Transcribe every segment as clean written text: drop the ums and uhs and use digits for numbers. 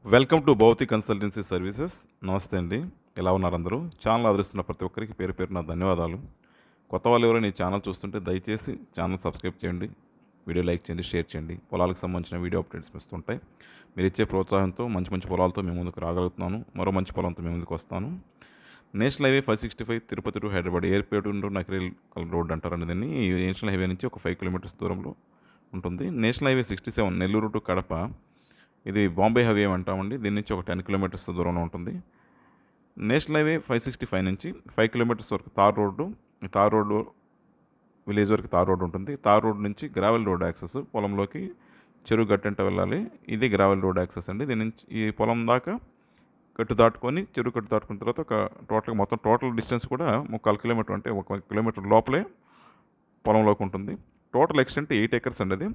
Welcome to Bhautik consultancy services. నమస్తే అండి. ఎలా ఉన్నారు అందరూ? ఛానల్ ఆదరిస్తున్న ప్రతి ఒక్కరికి పేరు పేరున ధన్యవాదాలు. కొత్త వాళ్ళు ఎవరైనా ఈ ఛానల్ చూస్తుంటే దయచేసి ఛానల్ సబ్స్క్రైబ్ చేయండి, వీడియో లైక్ చేయండి, షేర్ చేయండి. పొలాలకు సంబంధించిన వీడియో అప్డేట్స్ వస్తుంటాయి. మీరు ఇచ్చే ప్రోత్సాహంతో మంచి మంచి పొలాలతో మీ ముందుకు రాగలుగుతున్నాను. మరో మంచి పొలంతో మీ ముందుకు వస్తాను. National highway 565 Tirupati to Hyderabad airport నకరేల్ రోడ్ అంటారండి దీన్ని. ఈ నేషనల్ హైవే నుంచి ఒక 5 కిలోమీటర్స్ దూరంలో ఉంటుంది. National highway 67 Nellore to Kadapa, ఇది బాంబే హైవే అంటామండి. దీని నుంచి ఒక 10 కిలోమీటర్స్ దూరంలో ఉంటుంది. నేషనల్ హైవే 565 నుంచి 5 కిలోమీటర్స్ వరకు tar road, tar road village వరకు తార్ రోడ్డు ఉంటుంది. తార్ రోడ్ నుంచి గ్రావెల్ రోడ్ యాక్సెస్, పొలంలోకి చెరువు గట్టంట వెళ్ళాలి. ఇది గ్రావెల్ రోడ్ యాక్సెస్ అండి. దీని నుంచి ఈ పొలం దాకా గట్టు దాటుకొని చెరువు గట్టు దాటుకున్న తర్వాత ఒక టోటల్ డిస్టెన్స్ కూడా 3/4 కిలోమీటర్, అంటే 1 కిలోమీటర్ లోపలే పొలంలోకి ఉంటుంది. టోటల్ ఎక్స్టెంట్ 8 ఎకర్స్ అండి. అది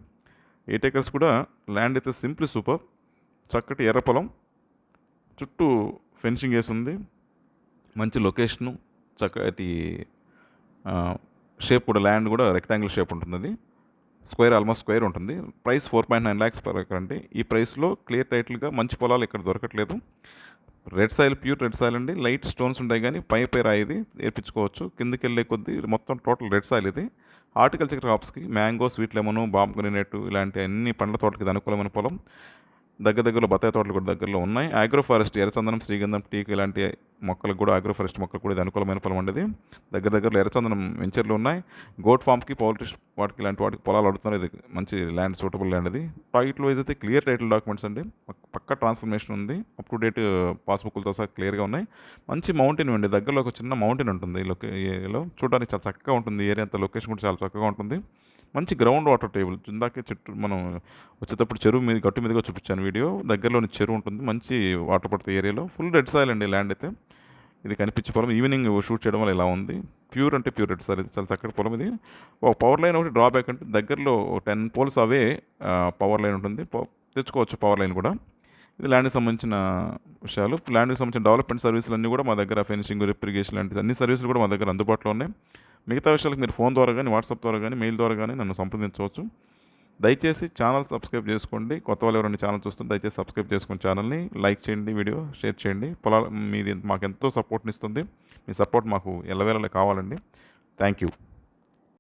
8 ఎకర్స్ కూడా ల్యాండ్ అయితే సింప్లీ సూపర్. చక్కటి ఎర్ర పొలం, చుట్టూ ఫెన్సింగ్ వేసి ఉంది. మంచి లొకేషను, చక్కటి షేప్ కూడా, ల్యాండ్ కూడా రెక్టాంగిల్ షేప్ ఉంటుంది. అది ఆల్మోస్ట్ స్క్వేర్ ఉంటుంది. ప్రైస్ 4.9 lakhs per acre అండి. ఈ ప్రైస్లో క్లియర్ టైటిల్గా మంచి పొలాలు ఇక్కడ దొరకట్లేదు. Red soil, pure red soil అండి. లైట్ స్టోన్స్ ఉంటాయి కానీ పై రాయి ఇది ఏర్పించుకోవచ్చు. కిందకి వెళ్ళే కొద్దీ మొత్తం టోటల్ రెడ్ సాయిల్ ఇది. హార్టికల్చర్ క్రాప్స్కి mango, sweet lemon, pomegranate ఇలాంటి అన్ని పండ్ల తోటలకి అనుకూలమైన పొలం. దగ్గరలో బత్తాయి తోటలు కూడా దగ్గరలో ఉన్నాయి. ఆగ్రో ఫారెస్ట్, ఎర్రచందనం, శ్రీగంధం, టీకు ఇలాంటి మొక్కలకు కూడా, ఆగ్రో ఫారెస్ట్ మొక్కలకు కూడా ఇది అనుకూలమైన పొలం ఉండేది. దగ్గరలో ఎర్రచందనం వెంచర్లు ఉన్నాయి. గోట్ ఫామ్కి, పౌల్ట్రీ వాటికి ఇలాంటి వాటికి పొలాలు అడుగుతున్నారు. ఇది మంచి ల్యాండ్, సూటబుల్ ల్యాండ్. ఇది టైటిల్ వైజ్ అయితే క్లియర్ టైటిల్ డాక్యుమెంట్స్ అండి. పక్క ట్రాన్స్ఫర్మేషన్ ఉంది. అప్ టు డేట్ పాస్బుక్లతో సహా క్లియర్గా ఉన్నాయి. మంచి మౌంటైన్ అండి. దగ్గరలో ఒక చిన్న మౌంటైన్ ఉంటుంది. ఏరియాలో చూడడానికి చాలా చక్కగా ఉంటుంది. ఏరియా అంతా లొకేషన్ కూడా చాలా చక్కగా ఉంటుంది. మంచి గ్రౌండ్ వాటర్ టేబుల్. ఇందాకే చెట్టు మనం వచ్చేటప్పుడు చెరువు మీద, గట్టు మీదుగా చూపించాను వీడియో. దగ్గరలోని చెరువు ఉంటుంది. మంచి వాటర్ పడుతుంది ఏరియాలో. ఫుల్ రెడ్ సాయిల్ అండి ల్యాండ్ అయితే. ఇది కనిపించే పొలం. ఈవినింగ్ షూట్ చేయడం వల్ల ఇలా ఉంది. ప్యూర్ అంటే ప్యూర్ రెడ్ సాయిల్. ఇది చాలా చక్కటి పొలం. ఇది ఒక పవర్ లైన్ ఒకటి డ్రాబ్యాక్ అంటే దగ్గరలో 10 poles అవే పవర్ లైన్ ఉంటుంది. తెచ్చుకోవచ్చు పవర్ లైన్ కూడా. ఇది ల్యాండ్కి సంబంధించిన విషయాలు. ల్యాండ్కి సంబంధించిన డెవలప్మెంట్ సర్వీసులు అన్నీ కూడా మా దగ్గర, ఫెన్సింగ్, రిప్రిగేషన్ లాంటి అన్ని సర్వీసులు కూడా మా దగ్గర అందుబాటులో ఉన్నాయి. మిగతా విషయాలకు మీరు ఫోన్ ద్వారా కానీ, వాట్సాప్ ద్వారా కానీ, మెయిల్ ద్వారా కానీ నన్ను సంప్రదించవచ్చు. దయచేసి ఛానల్ సబ్స్క్రైబ్ చేసుకోండి. కొత్త వాళ్ళు ఎవరైనా ఛానల్ చూస్తుంటే దయచేసి సబ్స్క్రైబ్ చేసుకుని ఛానల్ని లైక్ చేయండి, వీడియో షేర్ చేయండి. మీది మాకు ఎంతో సపోర్ట్ని ఇస్తుంది. మీ సపోర్ట్ మాకు ఎల్లవేళలా కావాలండి. Thank you.